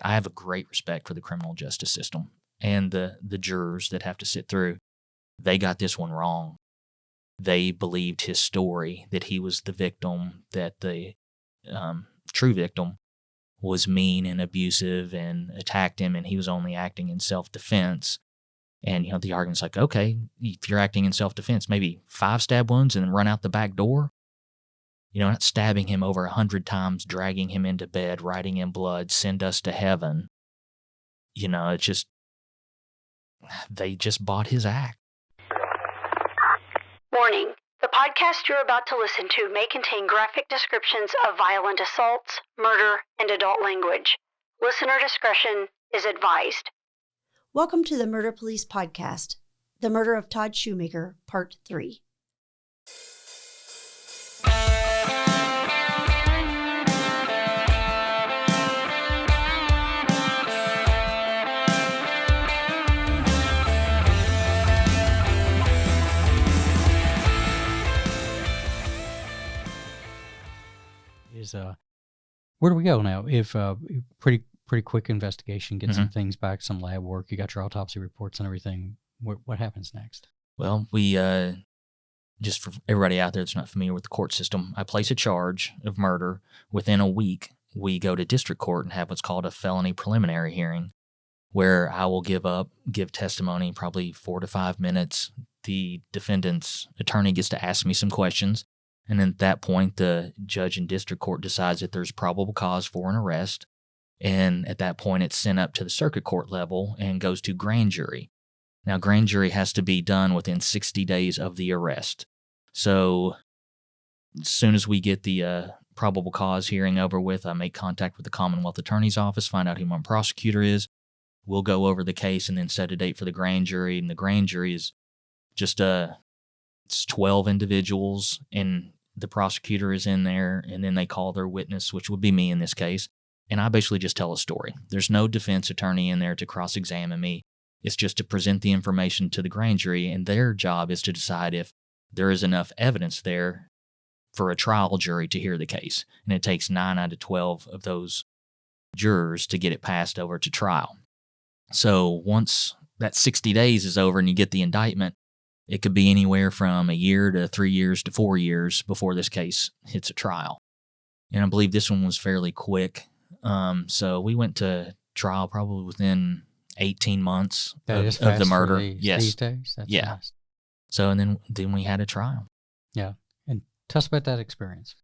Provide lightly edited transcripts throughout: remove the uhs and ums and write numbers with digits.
I have a great respect for the criminal justice system and the jurors that have to sit through. They got this one wrong. They believed his story that he was the victim, that the true victim was mean and abusive and attacked him, and he was only acting in self-defense. And, the argument's like, okay, if you're acting in self-defense, maybe 5 stab wounds and then run out the back door. Not stabbing him over 100 times, dragging him into bed, writing in blood, send us to heaven. It's just, they just bought his act. Warning. The podcast you're about to listen to may contain graphic descriptions of violent assaults, murder, and adult language. Listener discretion is advised. Welcome to the Murder Police Podcast, The Murder of Todd Schumacher, Part 3. Where do we go now? If pretty quick investigation, get some things back, some lab work, you got your autopsy reports and everything. What happens next? Well, we just for everybody out there that's not familiar with the court system, I place a charge of murder. Within a week, we go to district court and have what's called a felony preliminary hearing, where I will give testimony, probably 4 to 5 minutes. The defendant's attorney gets to ask me some questions. And then at that point, the judge in district court decides that there's probable cause for an arrest. And at that point, it's sent up to the circuit court level and goes to grand jury. Now, grand jury has to be done within 60 days of the arrest. So as soon as we get the probable cause hearing over with, I make contact with the Commonwealth Attorney's Office, find out who my prosecutor is. We'll go over the case and then set a date for the grand jury. And the grand jury is just it's 12 individuals, and the prosecutor is in there, and then they call their witness, which would be me in this case, and I basically just tell a story. There's no defense attorney in there to cross-examine me. It's just to present the information to the grand jury, and their job is to decide if there is enough evidence there for a trial jury to hear the case. And it takes 9 out of 12 of those jurors to get it passed over to trial. So once that 60 days is over and you get the indictment, it could be anywhere from a year to 3 years to 4 years before this case hits a trial. And I believe this one was fairly quick. So we went to trial probably within 18 months of the murder. Yes. These days? That's fast. So, and then we had a trial. Yeah. And tell us about that experience.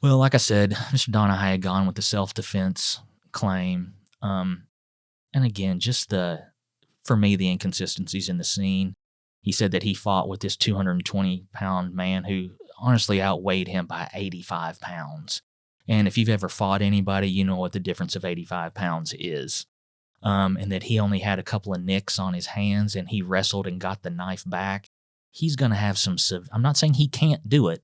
Well, like I said, Mr. Don and I had gone with the self-defense claim. And again, just for me, the inconsistencies in the scene. He said that he fought with this 220-pound man who honestly outweighed him by 85 pounds. And if you've ever fought anybody, you know what the difference of 85 pounds is. And that he only had a couple of nicks on his hands, and he wrestled and got the knife back. He's going to have I'm not saying he can't do it,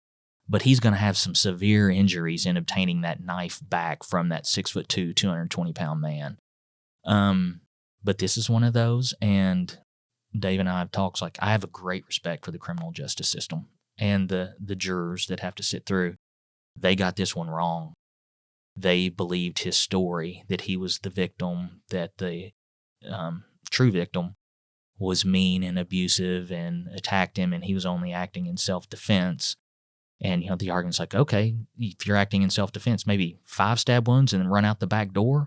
but he's going to have some severe injuries in obtaining that knife back from that 6'2", 220-pound man. But this is one of those, and Dave and I have talked, like, I have a great respect for the criminal justice system and the jurors that have to sit through. They got this one wrong. They believed his story, that he was the victim, that the true victim was mean and abusive and attacked him, and he was only acting in self-defense. And, the argument's like, okay, if you're acting in self-defense, maybe 5 stab wounds and then run out the back door.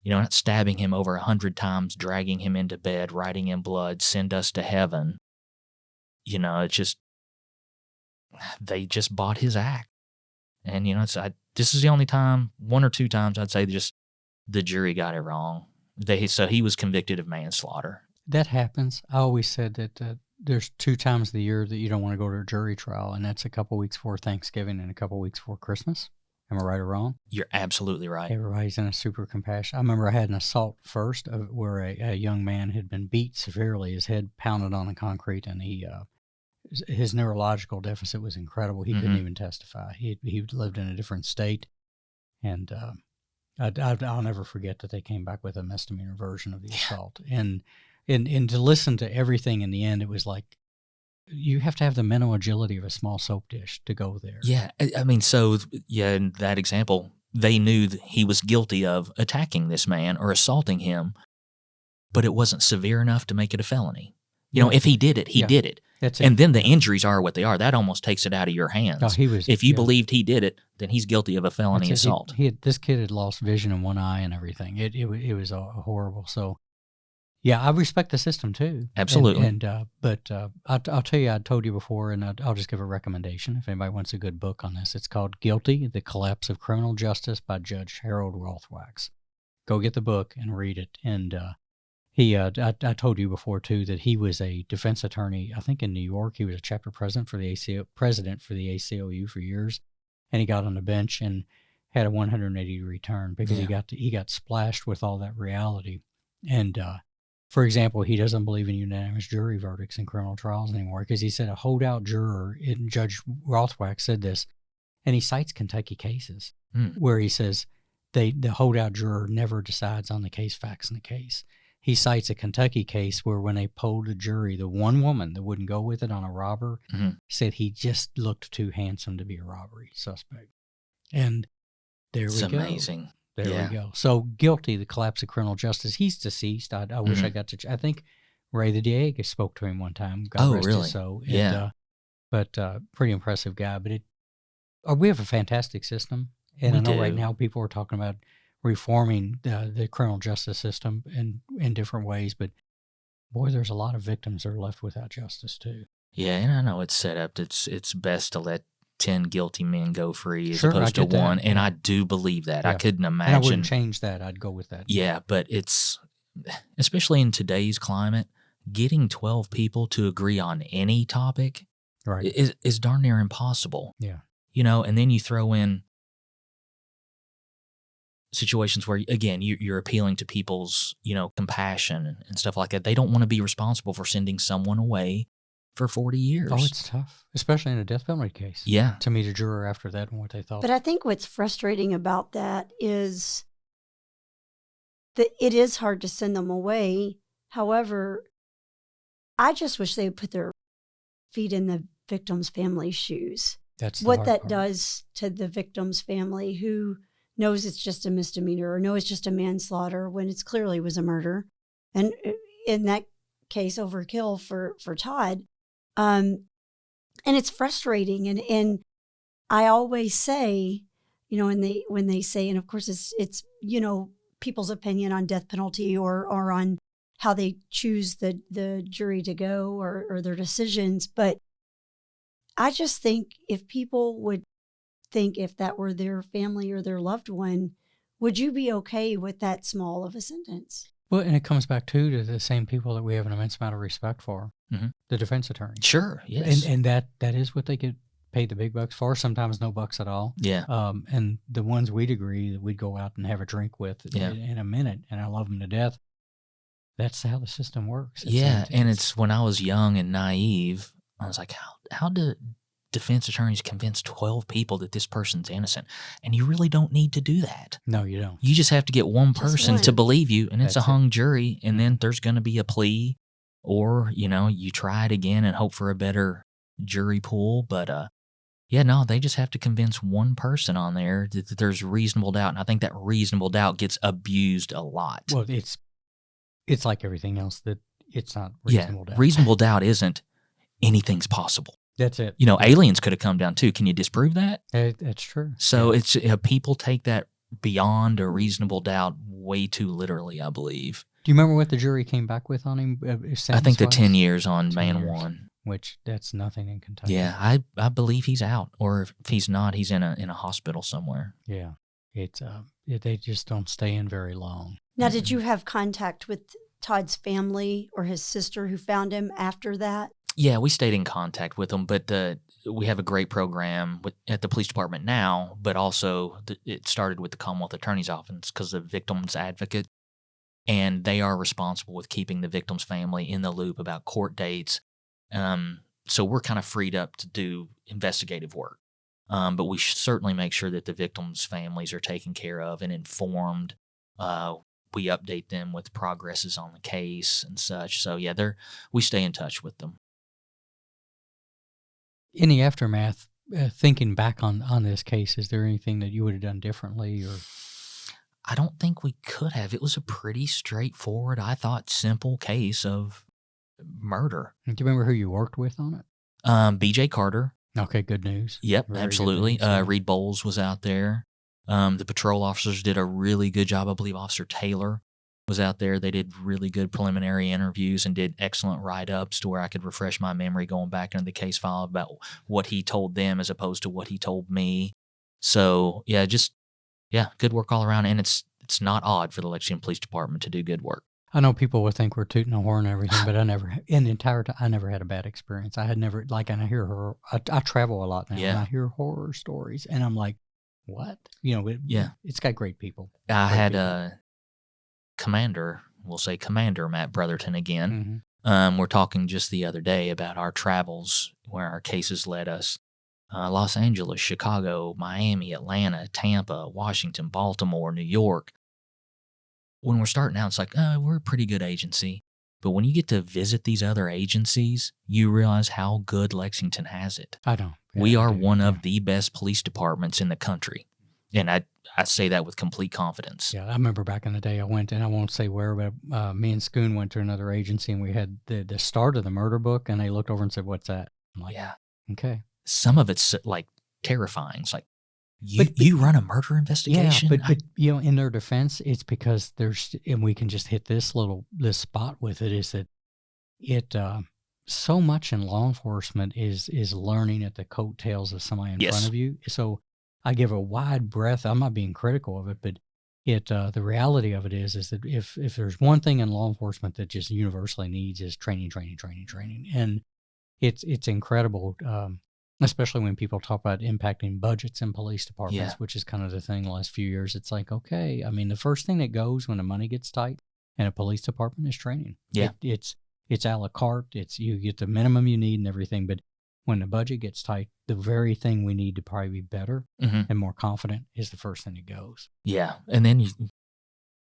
Not stabbing him over 100 times, dragging him into bed, writing in blood, send us to heaven. It's just, they just bought his act. And, this is the only time, 1 or 2 times, I'd say just the jury got it wrong. So he was convicted of manslaughter. That happens. I always said that there's 2 times the year that you don't want to go to a jury trial, and that's a couple weeks before Thanksgiving and a couple weeks before Christmas. Am I right or wrong? You're absolutely right. Everybody's in a super compassion. I remember I had an assault first where a young man had been beat severely, his head pounded on the concrete, and his neurological deficit was incredible. He couldn't even testify. He lived in a different state, and I'll never forget that they came back with a misdemeanor version of the assault. And to listen to everything in the end, it was like, you have to have the mental agility of a small soap dish to go there. Yeah. I mean, so, yeah, in that example, they knew that he was guilty of attacking this man or assaulting him, but it wasn't severe enough to make it a felony. If he did it, he did it. That's and it. then the injuries are what they are. That almost takes it out of your hands. No, he was. If you believed he did it, then he's guilty of a felony assault. This kid had lost vision in one eye and everything. It was horrible. So, yeah, I respect the system too. Absolutely. But I'll tell you, I told you before, and I'll just give a recommendation if anybody wants a good book on this. It's called Guilty: The Collapse of Criminal Justice by Judge Harold Rothwachs. Go get the book and read it. And I told you before too that he was a defense attorney. I think in New York, he was a chapter president for the ACLU for years, and he got on the bench and had a 180-degree turn because he got splashed with all that reality. And for example, he doesn't believe in unanimous jury verdicts in criminal trials anymore because he said a holdout juror. And Judge Rothwachs said this, and he cites Kentucky cases where he says the holdout juror never decides on the case facts in the case. He cites a Kentucky case where when they polled the jury, the one woman that wouldn't go with it on a robber said he just looked too handsome to be a robbery suspect. And there we go. It's amazing. There we go. So Guilty: The Collapse of Criminal Justice. He's deceased. I wish I got to. I think Ray the Diego spoke to him one time. God rest his soul. Yeah. But pretty impressive guy. But we have a fantastic system. And I know right now people are talking about reforming the criminal justice system in different ways, but boy, there's a lot of victims that are left without justice too. Yeah, and I know it's set up. It's best to let 10 guilty men go free as opposed to one, that. And I do believe that. Yeah. I couldn't imagine. And I wouldn't change that. I'd go with that. Yeah, but it's, especially in today's climate, getting 12 people to agree on any topic is darn near impossible. Yeah. And then you throw in situations where, again, you're appealing to people's, compassion and stuff like that. They don't want to be responsible for sending someone away for 40 years. Oh, it's tough, especially in a death penalty case. Yeah. To meet a juror after that and what they thought. But I think what's frustrating about that is that it is hard to send them away. However, I just wish they would put their feet in the victim's family's shoes. That's what that does to the victim's family who knows it's just a misdemeanor or knows it's just a manslaughter when it clearly was a murder. And in that case, overkill for Todd. And it's frustrating. And I always say, when they say, and of course it's people's opinion on death penalty or on how they choose the jury to go or their decisions. But I just think if people would think if that were their family or their loved one, would you be okay with that small of a sentence? Well, and it comes back to the same people that we have an immense amount of respect for, the defense attorneys. Sure, yes. And that is what they get paid the big bucks for, sometimes no bucks at all. Yeah. And the ones we'd agree that we'd go out and have a drink with in a minute, and I love them to death. That's how the system works. It's when I was young and naive, I was like, how do defense attorneys convince 12 people that this person's innocent? And you really don't need to do that. No, you don't. You just have to get one person to believe you, and it's a hung jury, and then there's going to be a plea, or, you try it again and hope for a better jury pool. But, they just have to convince one person on there that there's reasonable doubt, and I think that reasonable doubt gets abused a lot. Well, it's like everything else that it's not reasonable doubt. Reasonable doubt isn't anything's possible. That's it. Aliens could have come down too. Can you disprove that? That's true. So it's people take that beyond a reasonable doubt way too literally, I believe. Do you remember what the jury came back with on him? I think the 10 years on man one. Which that's nothing in Kentucky. Yeah, I believe he's out, or if he's not, he's in a hospital somewhere. Yeah, it's they just don't stay in very long. Now, did you have contact with Todd's family or his sister who found him after that? Yeah, we stayed in contact with them, but we have a great program at the police department now, but also it started with the Commonwealth Attorney's Office because of the victim's advocate, and they are responsible with keeping the victim's family in the loop about court dates. So we're kind of freed up to do investigative work, but we certainly make sure that the victims' families are taken care of and informed. We update them with progresses on the case and such. So yeah, we stay in touch with them. In the aftermath, thinking back on this case, is there anything that you would have done differently? Or I don't think we could have. It was a pretty straightforward, I thought, simple case of murder. do you remember who you worked with on it? B.J. Carter. Okay, good news. Yep, Very good absolutely. news, yeah. Reed Bowles was out there. The patrol officers did a really good job. I believe Officer Taylor was out there. They did really good preliminary interviews and did excellent write-ups to where I could refresh my memory going back into the case file about what he told them as opposed to what he told me. So, good work all around. And it's not odd for the Lexington Police Department to do good work. I know people would think we're tooting a horn and everything, but I never, in the entire time, I never had a bad experience. I had never, like, and I hear horror. I travel a lot now, and I hear horror stories, and I'm like, what? It's got great people. I had a commander, we'll say Commander Matt Brotherton again. Mm-hmm. We're talking just the other day about our travels, where our cases led us. Los Angeles, Chicago, Miami, Atlanta, Tampa, Washington, Baltimore, New York. When we're starting out, it's like, we're a pretty good agency. But when you get to visit these other agencies, you realize how good Lexington has it. I know. Yeah, we are one of the best police departments in the country. And I say that with complete confidence. Yeah, I remember back in the day I went, and I won't say where, but me and Schoon went to another agency, and we had the start of the murder book, and they looked over and said, "What's that?" I'm like, yeah. Okay. Some of it's like terrifying. It's like, you run a murder investigation? Yeah, but in their defense, it's because and we can just hit this spot with it, is that it, so much in law enforcement is learning at the coattails of somebody in front of you. So I give a wide breadth. I'm not being critical of it, but the reality of it is that if there's one thing in law enforcement that just universally needs is training. And it's incredible. Especially when people talk about impacting budgets in police departments, which is kind of the thing the last few years. It's like, okay, I mean, the first thing that goes when the money gets tight in a police department is training. Yeah. It's a la carte. You get the minimum you need and everything. But when the budget gets tight, the very thing we need to probably be better and more confident is the first thing that goes. Yeah. And then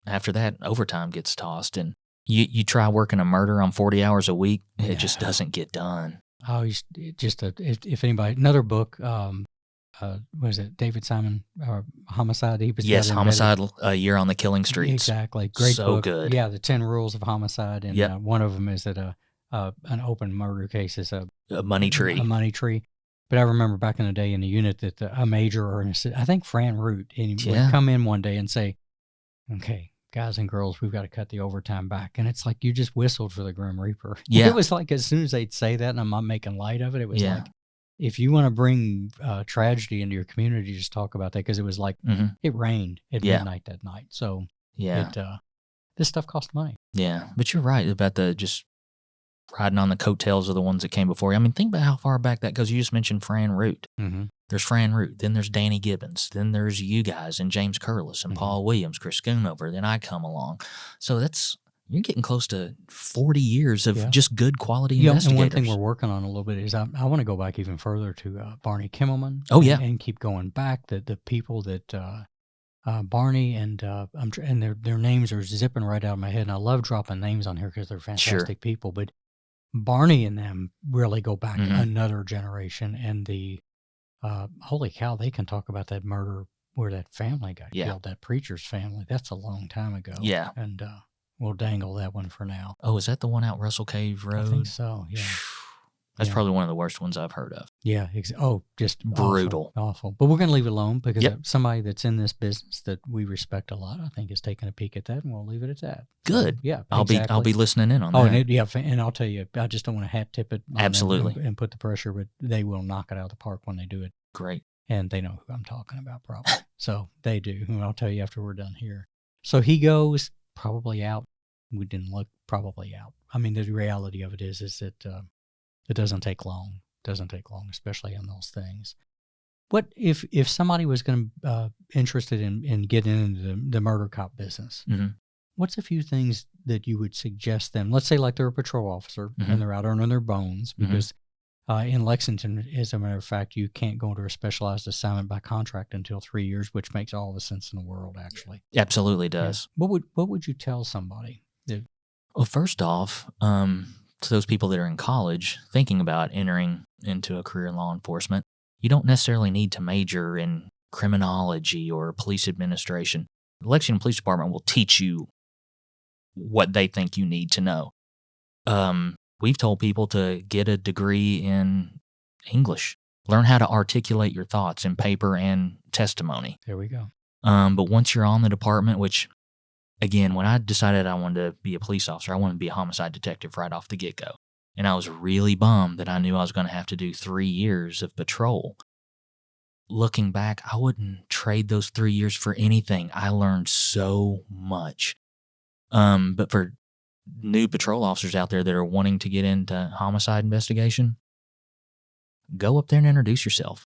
after that, overtime gets tossed. And you try working a murder on 40 hours a week, it just doesn't get done. Oh, if anybody, another book, was it David Simon, Homicide? Homicide, A Year on the Killing Streets. Exactly. Great so book. Good. Yeah, the 10 Rules of Homicide. And one of them is that an open murder case is a money tree. A money tree. But I remember back in the day in the unit that a major or I think Fran Root, and he would come in one day and say, okay, guys and girls, we've got to cut the overtime back. And it's like you just whistled for the Grim Reaper. Yeah. It was like as soon as they'd say that, and I'm not making light of it, it was like, if you want to bring tragedy into your community, just talk about that, because it was like it rained at midnight that night. So this stuff costs money. Yeah, but you're right about the just riding on the coattails of the ones that came before you. I mean, think about how far back that goes. You just mentioned Fran Root. Mm-hmm. There's Fran Root. Then there's Danny Gibbons. Then there's you guys and James Curlis and Paul Williams, Chris Schoonover. Then I come along. So you're getting close to 40 years of just good quality investigators. And one thing we're working on a little bit is I want to go back even further to Barney Kimmelman. Oh, yeah. And keep going back. The people that Barney and their names are zipping right out of my head. And I love dropping names on here because they're fantastic people. But Barney and them really go back another generation. And holy cow, they can talk about that murder where that family got killed, that preacher's family. That's a long time ago. Yeah. And we'll dangle that one for now. Oh, is that the one out Russell Cave Road? I think so, yeah. That's probably one of the worst ones I've heard of. Yeah. Just brutal. Awful. But we're going to leave it alone because somebody that's in this business that we respect a lot, I think, is taking a peek at that, and we'll leave it at that. Good. Yeah. I'll be listening in on that. And I'll tell you, I just don't want to hat tip it. Absolutely. And put the pressure, but they will knock it out of the park when they do it. Great. And they know who I'm talking about, probably. So they do. And I'll tell you after we're done here. So he goes probably out. We didn't look probably out. I mean, the reality of it is that it doesn't take long. Especially on those things. What if somebody was going to interested in getting into the murder cop business? Mm-hmm. What's a few things that you would suggest them? Let's say like they're a patrol officer and they're out earning their bones because in Lexington, as a matter of fact, you can't go into a specialized assignment by contract until 3 years, which makes all the sense in the world, actually. Absolutely does. Yeah. What would you tell somebody? Well, first off, to those people that are in college thinking about entering into a career in law enforcement, You don't necessarily need to major in criminology or police administration. The Lexington Police Department will teach you what they think you need to know. We've told people to get a degree in English. Learn how to articulate your thoughts in paper and testimony. There we go. But once you're on the department, which, again, when I decided I wanted to be a police officer, I wanted to be a homicide detective right off the get-go. And I was really bummed that I knew I was going to have to do 3 years of patrol. Looking back, I wouldn't trade those 3 years for anything. I learned so much. But for new patrol officers out there that are wanting to get into homicide investigation, go up there and introduce yourself.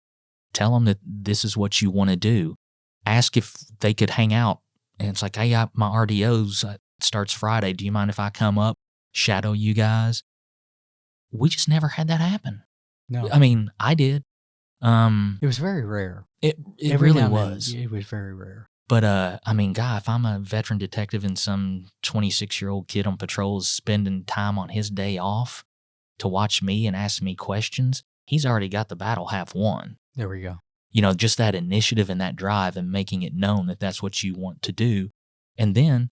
Tell them that this is what you want to do. Ask if they could hang out. And it's like, hey, my RDOs starts Friday. Do you mind if I come up, shadow you guys? We just never had that happen. No. I mean, I did. It was very rare. It really now and was. then, it was very rare. But, I mean, God, if I'm a veteran detective and some 26-year-old kid on patrol is spending time on his day off to watch me and ask me questions, he's already got the battle half won. There we go. You know, just that initiative and that drive and making it known that that's what you want to do. And then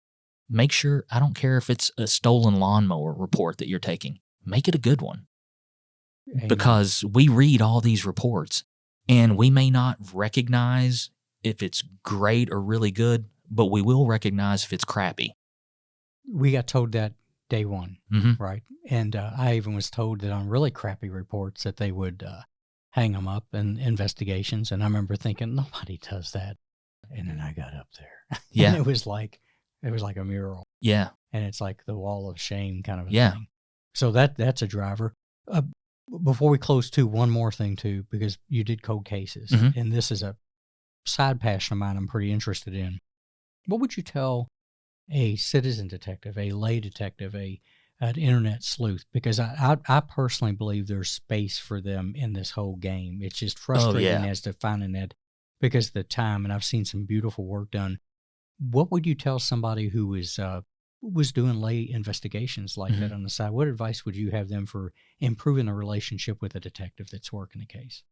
make sure, I don't care if it's a stolen lawnmower report that you're taking, make it a good one. Amen. Because we read all these reports and we may not recognize if it's great or really good, but we will recognize if it's crappy. We got told that day one, Mm-hmm. right? And I even was told that on really crappy reports that they would hang them up in investigations. And I remember thinking, nobody does that. And then I got up there. Yeah. And it was like a mural. Yeah. And it's like the wall of shame kind of a Yeah. thing. So that's a driver. Before we close, too, one more thing, too, because you did cold cases. Mm-hmm. And this is a side passion of mine I'm pretty interested in. What would you tell a citizen detective, a lay detective, an internet sleuth? Because I personally believe there's space for them in this whole game. It's just frustrating as to finding that because of the time, and I've seen some beautiful work done. What would you tell somebody who was doing lay investigations like Mm-hmm. that on the side? What advice would you have them for improving a relationship with a detective that's working a case?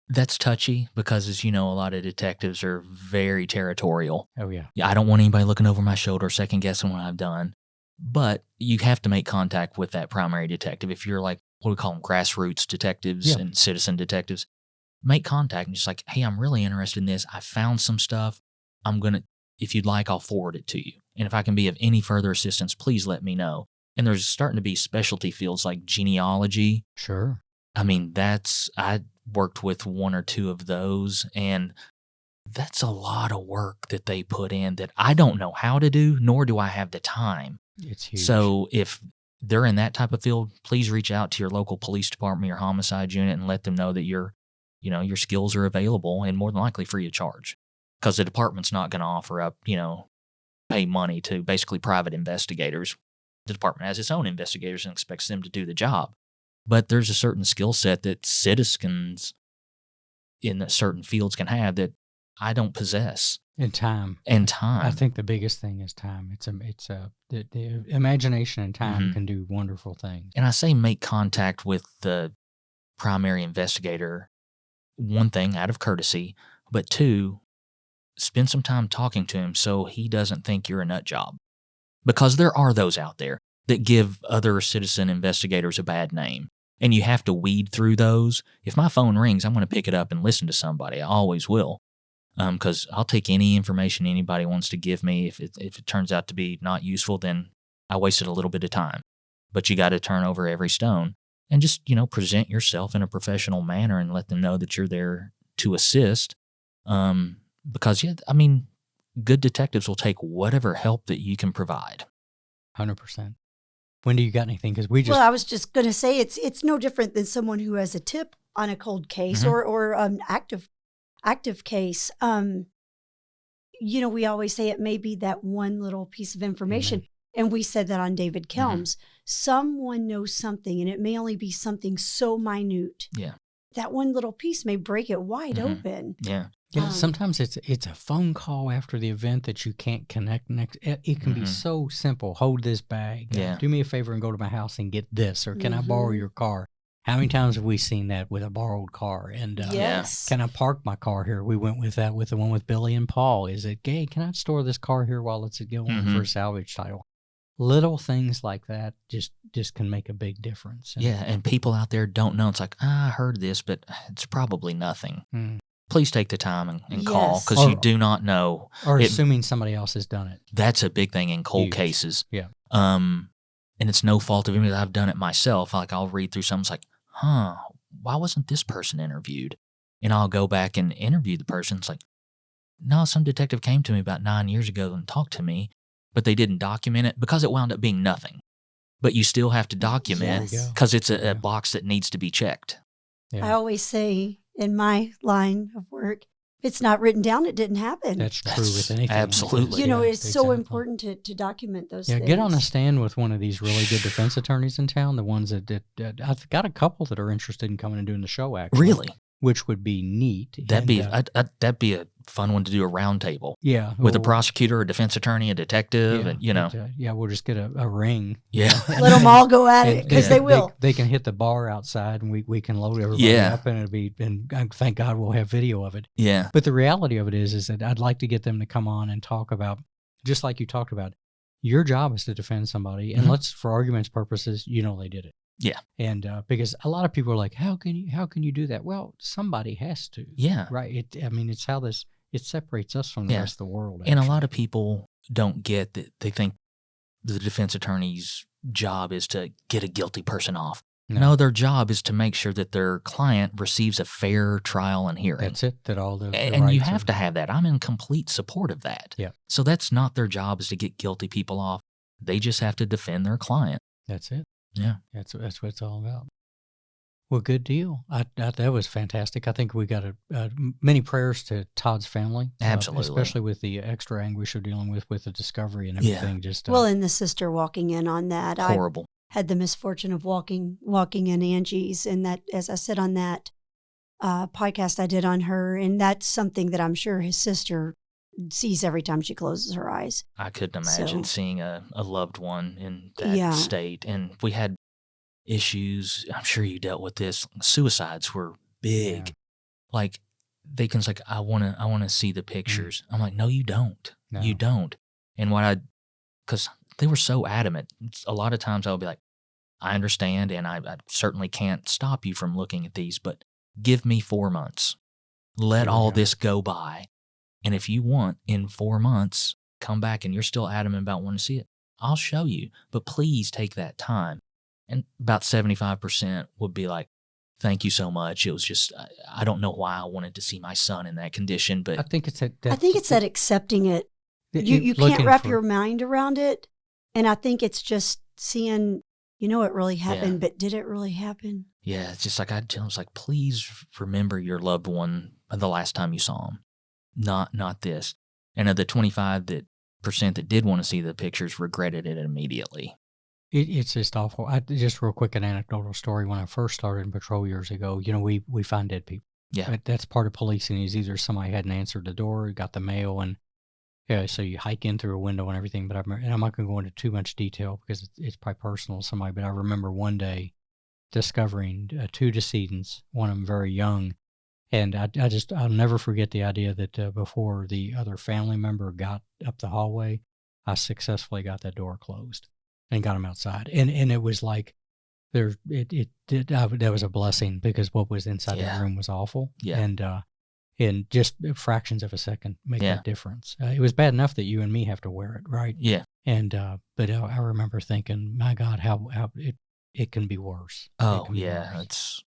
That's touchy because, as you know, a lot of detectives are very territorial. Oh, yeah. Yeah, I don't want anybody looking over my shoulder, second guessing what I've done. But you have to make contact with that primary detective. If you're like, what do we call them, grassroots detectives Yeah. and citizen detectives, make contact and just like, hey, I'm really interested in this. I found some stuff. If you'd like, I'll forward it to you. And if I can be of any further assistance, please let me know. And there's starting to be specialty fields like genealogy. Sure. I mean, I worked with one or two of those, and that's a lot of work that they put in that I don't know how to do, nor do I have the time. It's huge. So if they're in that type of field, please reach out to your local police department, your homicide unit, and let them know that your skills are available and more than likely free of charge. Because the department's not going to offer up, pay money to basically private investigators. The department has its own investigators and expects them to do the job. But there's a certain skill set that citizens in certain fields can have that I don't possess. And time. I think the biggest thing is time. The imagination and time Mm-hmm. can do wonderful things. And I say make contact with the primary investigator, one thing, out of courtesy, but two, spend some time talking to him so he doesn't think you're a nut job. Because there are those out there that give other citizen investigators a bad name. And you have to weed through those. If my phone rings, I'm going to pick it up and listen to somebody. I always will. Because I'll take any information anybody wants to give me. If it turns out to be not useful, then I wasted a little bit of time. But you got to turn over every stone and just, present yourself in a professional manner and let them know that you're there to assist. Because, good detectives will take whatever help that you can provide. 100%. Wendy, you got anything? Because we just... Well, I was just going to say it's no different than someone who has a tip on a cold case Mm-hmm. or an active case. We always say it may be that one little piece of information. Amen. And we said that on David Kelms. Mm-hmm. Someone knows something, and it may only be something so minute. Yeah. That one little piece may break it wide Mm-hmm. open. Yeah, sometimes it's a phone call after the event that you can't connect next. It can be so simple. Hold this bag. Yeah. Do me a favor and go to my house and get this. Or can I borrow your car? How many times have we seen that with a borrowed car? And Yes. can I park my car here? We went with that with the one with Billy and Paul. Is it gay? Can I store this car here while it's going for a salvage title? Little things like that just can make a big difference. And people out there don't know. It's like, I heard this, but it's probably nothing. Please take the time and call, because you do not know. Or assuming somebody else has done it. That's a big thing in cold cases. Yeah. And it's no fault of anybody. I've done it myself. Like, I'll read through something, it's like, why wasn't this person interviewed? And I'll go back and interview the person. It's like, no, some detective came to me about 9 years ago and talked to me, but they didn't document it because it wound up being nothing. But you still have to document because it's a box that needs to be checked. Yeah. I always say in my line of work, if it's not written down, it didn't happen. That's true with anything. Absolutely. It's so important to document those things. Get on a stand with one of these really good defense attorneys in town, the ones that I've got a couple that are interested in coming and doing the show, actually. Really? Which would be neat. That'd be a fun one to do, a round table. Yeah. With a prosecutor, a defense attorney, a detective, and we'll just get a ring. Yeah. Let them all go at it, because they will. They can hit the bar outside, and we can load everybody up, and thank God we'll have video of it. Yeah. But the reality of it is that I'd like to get them to come on and talk about, just like you talked about, your job is to defend somebody, and let's, for argument's purposes, they did it. Yeah. And because a lot of people are like, how can you do that? Well, somebody has to. Yeah. Right. It's how it separates us from the rest of the world. Actually. And a lot of people don't get that. They think the defense attorney's job is to get a guilty person off. No, their job is to make sure that their client receives a fair trial and hearing. That's it. That all the and you have to have that. I'm in complete support of that. Yeah. So that's not their job, is to get guilty people off. They just have to defend their client. That's it. Yeah. That's what it's all about. Well, good deal. That was fantastic. I think we got many prayers to Todd's family. Absolutely. Especially with the extra anguish of dealing with the discovery and everything. Yeah. And the sister walking in on that. Horrible. I had the misfortune of walking in Angie's, and that, as I said on that podcast I did on her, and that's something that I'm sure his sister sees every time she closes her eyes. I couldn't imagine seeing a loved one in that state. And we had issues. I'm sure you dealt with this. Suicides were big. Yeah. Like, they can say, I want to see the pictures. I'm like, no, you don't. No. You don't. And because they were so adamant, a lot of times I would be like, I understand, and I certainly can't stop you from looking at these, but give me 4 months. Let all this go by. And if you want, in 4 months, come back and you're still adamant about wanting to see it, I'll show you. But please take that time. And about 75% would be like, thank you so much. It was just, I don't know why I wanted to see my son in that condition. But I think it's that accepting it. You can't wrap your mind around it. And I think it's just seeing, it really happened, but did it really happen? Yeah, it's just like I tell him, it's like, please remember your loved one the last time you saw him. Not this. And of the 25% that did want to see the pictures, regretted it immediately. It's just awful. Just real quick, an anecdotal story. When I first started in patrol years ago, we find dead people. Yeah. That's part of policing, is either somebody hadn't answered the door, got the mail, and so you hike in through a window and everything. But I'm not going to go into too much detail because it's probably personal to somebody. But I remember one day discovering 2 decedents, one of them very young. And I'll never forget the idea that before the other family member got up the hallway, I successfully got that door closed and got them outside. And it was like, that was a blessing, because what was inside that room was awful. Yeah. And just fractions of a second make that difference. It was bad enough that you and me have to wear it, right? Yeah. And but I remember thinking, my God, how it can be worse. Oh, yeah. Worse.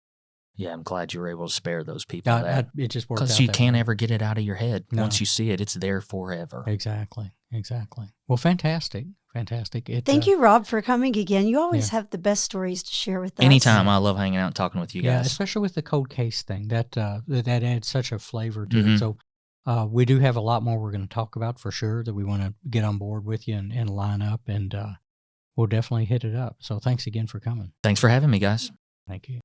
I'm glad you were able to spare those people that. It just worked out. Because you can't ever get it out of your head. No. Once you see it, it's there forever. Exactly. Well, fantastic. Thank you, Rob, for coming again. You always have the best stories to share with us. Anytime. I love hanging out and talking with you guys. Yeah, especially with the cold case thing. That adds such a flavor to it. So we do have a lot more we're going to talk about, for sure, that we want to get on board with you and line up, and we'll definitely hit it up. So thanks again for coming. Thanks for having me, guys. Thank you.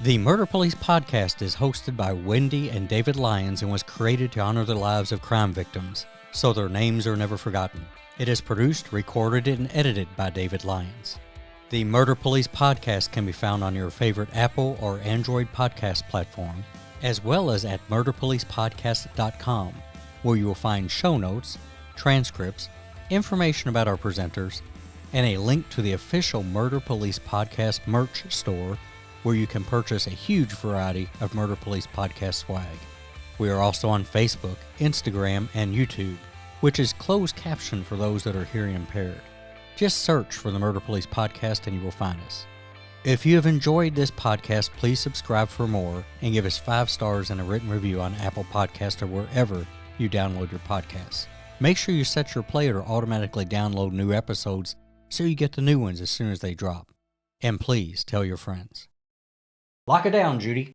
The Murder Police podcast is hosted by Wendy and David Lyons and was created to honor the lives of crime victims, so their names are never forgotten. It is produced, recorded, and edited by David Lyons. The Murder Police podcast can be found on your favorite Apple or Android podcast platform, as well as at murderpolicepodcast.com, where you will find show notes, transcripts, information about our presenters, and a link to the official Murder Police Podcast merch store, where you can purchase a huge variety of Murder Police Podcast swag. We are also on Facebook, Instagram, and YouTube, which is closed caption for those that are hearing impaired. Just search for the Murder Police Podcast and you will find us. If you have enjoyed this podcast, please subscribe for more and give us 5 stars and a written review on Apple Podcasts or wherever you download your podcasts. Make sure you set your player to automatically download new episodes so you get the new ones as soon as they drop. And please tell your friends. Lock it down, Judy.